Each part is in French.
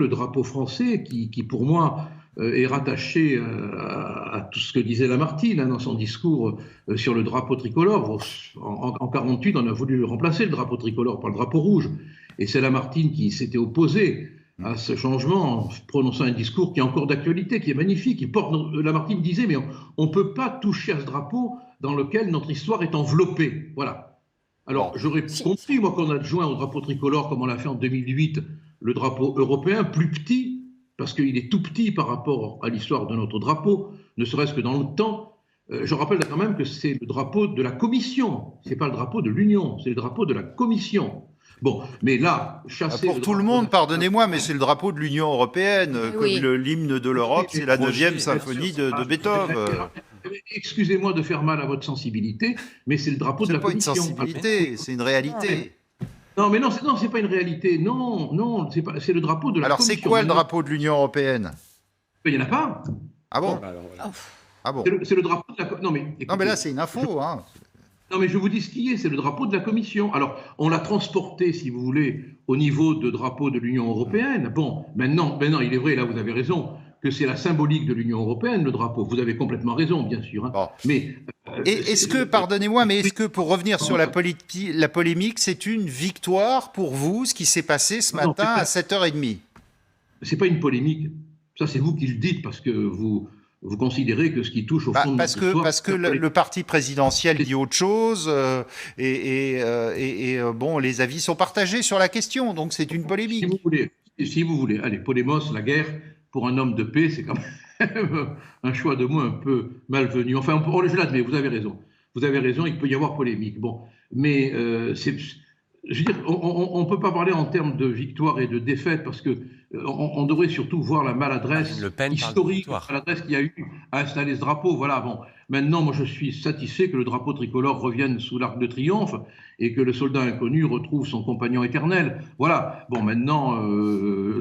le drapeau français qui pour moi, est rattaché à tout ce que disait Lamartine dans son discours sur le drapeau tricolore. En 48, on a voulu remplacer le drapeau tricolore par le drapeau rouge. Et c'est Lamartine qui s'était opposé à ce changement en prononçant un discours qui est encore d'actualité, qui est magnifique. Lamartine disait, mais on ne peut pas toucher à ce drapeau dans lequel notre histoire est enveloppée. Voilà. Alors, j'aurais compris, moi, qu'on adjoint au drapeau tricolore, comme on l'a fait en 2008, le drapeau européen, plus petit, parce qu'il est tout petit par rapport à l'histoire de notre drapeau, ne serait-ce que dans le temps. Je rappelle quand même que c'est le drapeau de la Commission, ce n'est pas le drapeau de l'Union, c'est le drapeau de la Commission. Bon, mais là, chasser... Pour tout le monde, pardonnez-moi, mais c'est le drapeau de l'Union européenne, comme l'hymne de l'Europe, c'est la 9e symphonie de Beethoven. Excusez-moi de faire mal à votre sensibilité, mais c'est le drapeau de la Commission. C'est pas une sensibilité, c'est une réalité. Non, mais non, c'est pas une réalité. Non, c'est le drapeau de la Commission. Alors, c'est quoi le drapeau de l'Union européenne? Il n'y en a pas. Ah bon? Ah bon? C'est le drapeau de la... Non, mais là, c'est une info, hein. Non, mais je vous dis ce qui est, c'est le drapeau de la Commission. Alors, on l'a transporté, si vous voulez, au niveau de drapeau de l'Union européenne. Bon, maintenant, il est vrai, là, vous avez raison, que c'est la symbolique de l'Union européenne, le drapeau. Vous avez complètement raison, bien sûr. Hein. Bon. Mais est-ce que, pardonnez-moi, mais est-ce que, pour revenir sur la polémique, c'est une victoire pour vous, ce qui s'est passé ce matin à 7h30? C'est pas une polémique. Ça, c'est vous qui le dites, parce que vous considérez que ce qui touche au fond de notre histoire... Parce que le parti présidentiel dit autre chose, bon, les avis sont partagés sur la question, donc c'est une polémique. Si vous voulez. Allez, polémos, la guerre, pour un homme de paix, c'est quand même un choix de mots un peu malvenu. Enfin, je l'admets, vous avez raison. Vous avez raison, il peut y avoir polémique. Bon, mais je veux dire, on ne peut pas parler en termes de victoire et de défaite, parce que on devrait surtout voir la maladresse historique, la maladresse qu'il y a eu à installer ce drapeau. Voilà, bon. Maintenant, moi, je suis satisfait que le drapeau tricolore revienne sous l'Arc de Triomphe et que le soldat inconnu retrouve son compagnon éternel. Voilà. Bon, maintenant,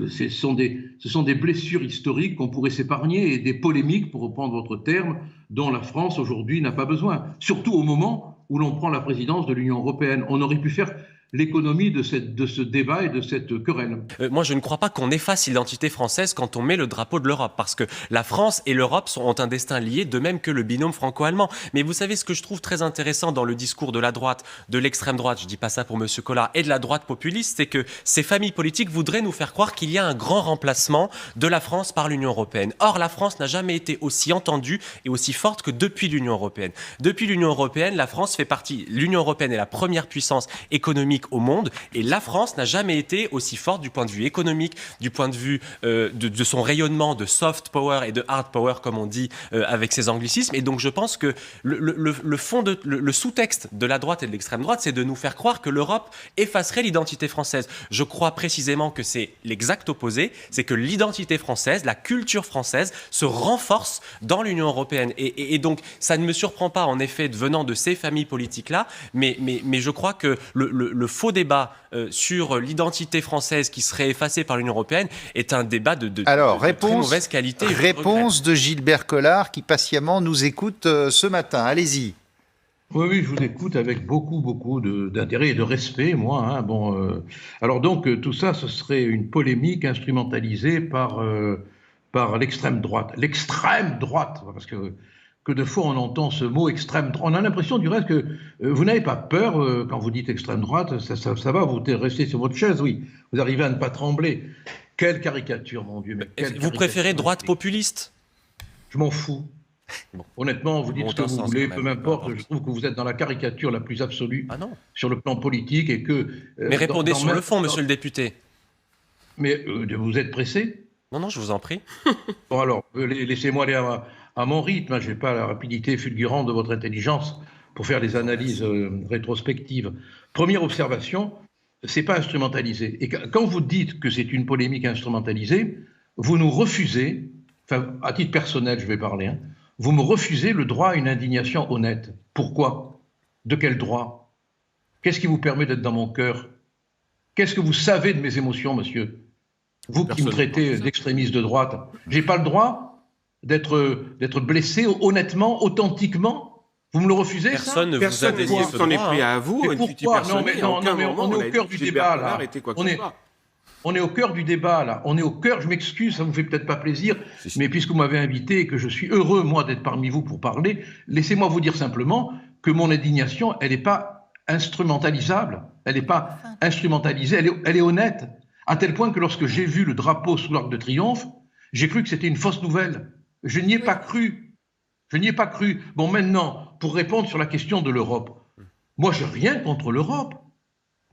ce sont des blessures historiques qu'on pourrait s'épargner et des polémiques, pour reprendre votre terme, dont la France aujourd'hui n'a pas besoin. Surtout au moment où l'on prend la présidence de l'Union européenne. On aurait pu faire l'économie de ce débat et de cette querelle. Moi, je ne crois pas qu'on efface l'identité française quand on met le drapeau de l'Europe, parce que la France et l'Europe ont un destin lié, de même que le binôme franco-allemand. Mais vous savez, ce que je trouve très intéressant dans le discours de la droite, de l'extrême droite, je ne dis pas ça pour M. Collard, et de la droite populiste, c'est que ces familles politiques voudraient nous faire croire qu'il y a un grand remplacement de la France par l'Union européenne. Or, la France n'a jamais été aussi entendue et aussi forte que depuis l'Union européenne. Depuis l'Union européenne, la France fait partie... L'Union européenne est la première puissance économique au monde, et la France n'a jamais été aussi forte du point de vue économique, du point de vue de son rayonnement de soft power et de hard power, comme on dit avec ces anglicismes. Et donc je pense que le sous-texte de la droite et de l'extrême droite, c'est de nous faire croire que l'Europe effacerait l'identité française. Je crois précisément que c'est l'exact opposé, c'est que l'identité française, la culture française se renforce dans l'Union européenne. Et donc ça ne me surprend pas, en effet, venant de ces familles politiques-là, mais je crois que le faux débat sur l'identité française qui serait effacée par l'Union européenne est un débat de très mauvaise qualité. Réponse de Gilbert Collard qui patiemment nous écoute ce matin. Allez-y. Oui, je vous écoute avec beaucoup d'intérêt et de respect, moi. Hein. Bon, alors donc, tout ça, ce serait une polémique instrumentalisée par l'extrême droite. L'extrême droite, parce que de fois on entend ce mot extrême droite. On a l'impression du reste que vous n'avez pas peur quand vous dites extrême droite, ça va, vous restez sur votre chaise, oui. Vous arrivez à ne pas trembler. Quelle caricature, mon Dieu. Vous préférez droite populiste? Je m'en fous. Bon. Honnêtement, vous dites ce que vous voulez, peu m'importe, je trouve que vous êtes dans la caricature la plus absolue sur le plan politique et que... mais répondez sur le fond, monsieur le député. Mais vous êtes pressé? Non, je vous en prie. Bon alors, laissez-moi aller à mon rythme, je n'ai pas la rapidité fulgurante de votre intelligence pour faire des analyses rétrospectives. Première observation, ce n'est pas instrumentalisé. Et quand vous dites que c'est une polémique instrumentalisée, vous nous refusez, enfin à titre personnel je vais parler, hein, vous me refusez le droit à une indignation honnête. Pourquoi? De quel droit? Qu'est-ce qui vous permet d'être dans mon cœur? Qu'est-ce que vous savez de mes émotions, monsieur? Vous qui me traitez d'extrémiste de droite, je n'ai pas le droit d'être blessé honnêtement, authentiquement? Vous me le refusez? Personne ne vous a dédié ce droit. S'en est pris à vous. Mais pourquoi? Non, mais on est au cœur du débat, là. on est au cœur du débat, là. On est au cœur, je m'excuse, ça vous fait peut-être pas plaisir, mais puisque vous m'avez invité et que je suis heureux, moi, d'être parmi vous pour parler, laissez-moi vous dire simplement que mon indignation, elle n'est pas instrumentalisable. Elle n'est pas instrumentalisée, elle est honnête. À tel point que lorsque j'ai vu le drapeau sous l'Arc de Triomphe, j'ai cru que c'était une fausse nouvelle. Je n'y ai pas cru. Je n'y ai pas cru. Bon, maintenant, pour répondre sur la question de l'Europe, moi, je n'ai rien contre l'Europe.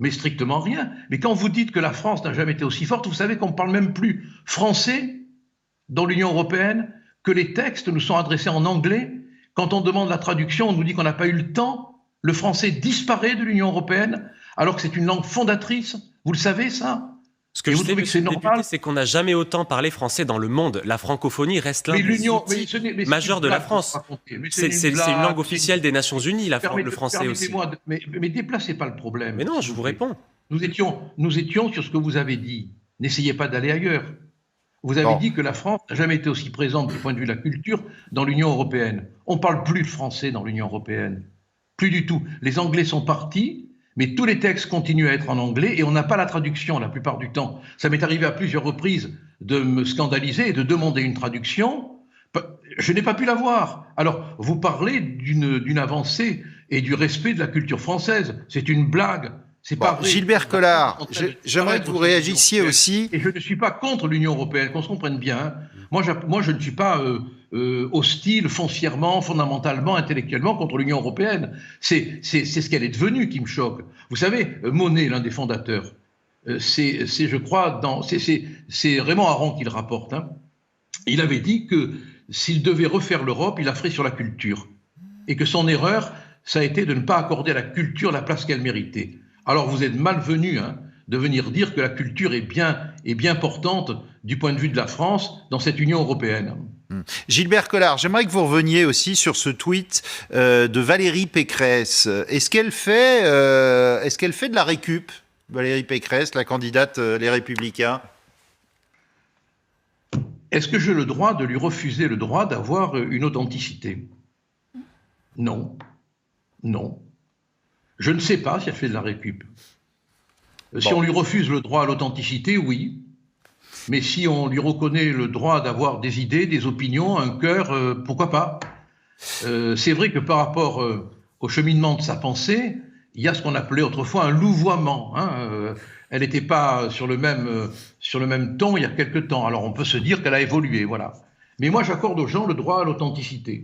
Mais strictement rien. Mais quand vous dites que la France n'a jamais été aussi forte, vous savez qu'on ne parle même plus français dans l'Union européenne, que les textes nous sont adressés en anglais. Quand on demande la traduction, on nous dit qu'on n'a pas eu le temps. Le français disparaît de l'Union européenne, alors que c'est une langue fondatrice. Vous le savez, ça? Ce que je sais, monsieur le député, c'est qu'on n'a jamais autant parlé français dans le monde. La francophonie reste l'un des outils majeurs de la France. C'est une langue officielle des Nations Unies, le français aussi. Mais déplacez pas le problème. Mais non, je vous réponds. Nous étions sur ce que vous avez dit. N'essayez pas d'aller ailleurs. Vous avez dit que la France n'a jamais été aussi présente du point de vue de la culture dans l'Union européenne. On ne parle plus le français dans l'Union européenne. Plus du tout. Les Anglais sont partis. Mais tous les textes continuent à être en anglais et on n'a pas la traduction la plupart du temps. Ça m'est arrivé à plusieurs reprises de me scandaliser et de demander une traduction. Je n'ai pas pu l'avoir. Alors, vous parlez d'une avancée et du respect de la culture française. C'est une blague. C'est pas vrai. Gilbert Collard, j'aimerais que vous réagissiez aussi. Et je ne suis pas contre l'Union européenne, qu'on se comprenne bien. Moi, je ne suis pas hostile foncièrement, fondamentalement, intellectuellement contre l'Union européenne. C'est ce qu'elle est devenue qui me choque. Vous savez, Monnet, l'un des fondateurs, je crois, c'est Raymond Aron qui le rapporte. Hein. Il avait dit que s'il devait refaire l'Europe, il la ferait sur la culture. Et que son erreur, ça a été de ne pas accorder à la culture la place qu'elle méritait. Alors vous êtes malvenu de venir dire que la culture est bien portante du point de vue de la France dans cette Union européenne. Gilbert Collard, j'aimerais que vous reveniez aussi sur ce tweet de Valérie Pécresse. Est-ce qu'elle fait de la récup, Valérie Pécresse, la candidate Les Républicains? Est-ce que j'ai le droit de lui refuser le droit d'avoir une authenticité? Non. Non. Je ne sais pas si elle fait de la récup. Si on lui refuse le droit à l'authenticité, oui. Mais si on lui reconnaît le droit d'avoir des idées, des opinions, un cœur, pourquoi pas? C'est vrai que par rapport au cheminement de sa pensée, il y a ce qu'on appelait autrefois un louvoiement. Elle n'était pas sur le même ton il y a quelque temps. Alors on peut se dire qu'elle a évolué, voilà. Mais moi j'accorde aux gens le droit à l'authenticité.